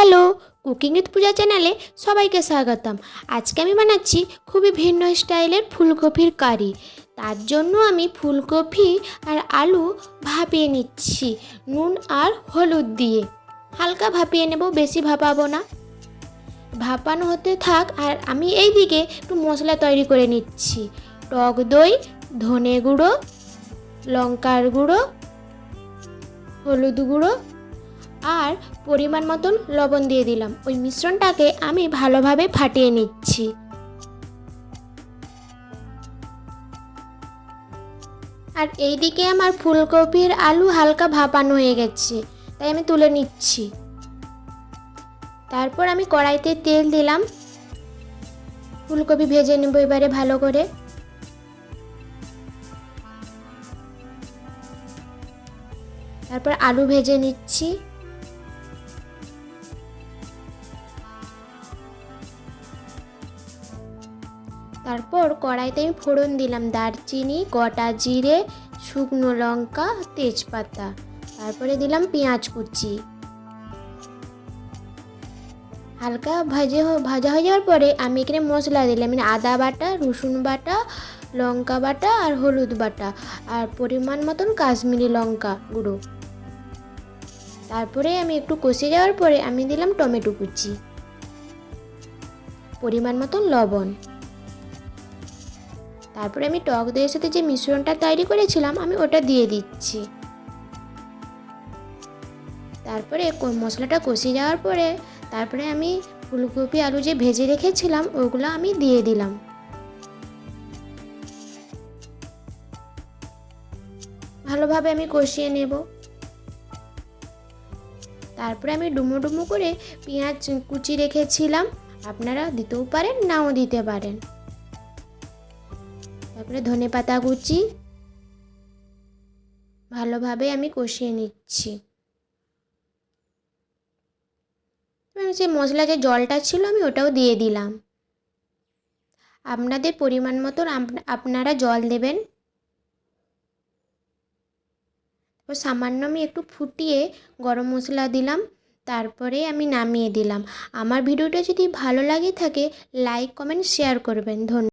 Hello, cooking with পূজা চ্যানেলে সবাইকে স্বাগতম। আজকে আমি বানাচ্ছি খুবই ভিন্ন স্টাইলের ফুলকপির কারি। তার জন্য আমি ফুলকপি আর আলু ভাপিয়ে নিচ্ছি নুন আর হলুদ দিয়ে। হালকা ভাপিয়ে নেব, বেশি ভাপাবো না। ভাপানো হতে থাক আর আমি এই দিকে একটু মশলা তৈরি করে নিচ্ছি। টক দই, ধনে গুঁড়ো, লঙ্কার গুঁড়ো, হলুদ গুঁড়ো আর পরিমাণ মতন লবণ দিয়ে দিলাম। ওই মিশ্রণটাকে আমি ভালোভাবে ফাটিয়ে নিচ্ছি। আর এইদিকে আমার ফুলকপির আলু হালকা ভাপানো হয়ে গেছে, তাই আমি তুলে নিচ্ছি। তারপর আমি কড়াইতে তেল দিলাম। ফুলকপি ভেজে নেব এবারে ভালো করে। তারপর আলু ভেজে নিচ্ছি। তারপর কড়াইতে আমি ফোড়ন দিলাম দারচিনি, গোটা জিরে, শুকনো লঙ্কা, তেজপাতা। তারপরে দিলাম পেঁয়াজ কুচি। হালকা ভাজা হয়ে যাওয়ার পরে আমি এখানে মশলা দিলাম, মানে আদা বাটা, রসুন বাটা, লঙ্কা বাটা আর হলুদ বাটা আর পরিমাণ মতন কাশ্মীরি লঙ্কা গুঁড়ো। তারপরে আমি একটু কষে যাওয়ার পরে আমি দিলাম টমেটো কুচি, পরিমাণ মতন লবণ। তারপরে আমি টক দইয়ের সাথে যে মিশ্রণটা তৈরি করেছিলাম আমি ওটা দিয়ে দিচ্ছি। তারপরে মশলাটা কষে যাওয়ার পরে তারপরে আমি ফুলকপি আলু যে ভেজে রেখেছিলাম ওগুলো আমি দিয়ে দিলাম। ভালোভাবে আমি কষিয়ে নেব। তারপরে আমি ডুমো ডুমো করে পেঁয়াজ কুচি রেখেছিলাম, আপনারা দিতেও পারেন নাও দিতে পারেন। তারপরে ধনেপাতা কুচি, ভালোভাবে আমি কষিয়ে নিচ্ছি। যে মশলা যে জলটা ছিল আমি ওটাও দিয়ে দিলাম। আপনাদের পরিমাণ মতন আপনারা জল দেবেন। সামান্য আমি একটু ফুটিয়ে গরম মশলা দিলাম, তারপরে আমি নামিয়ে দিলাম। আমার ভিডিওটা যদি ভালো লাগে থাকে লাইক, কমেন্ট, শেয়ার করবেন। ধন্যবাদ।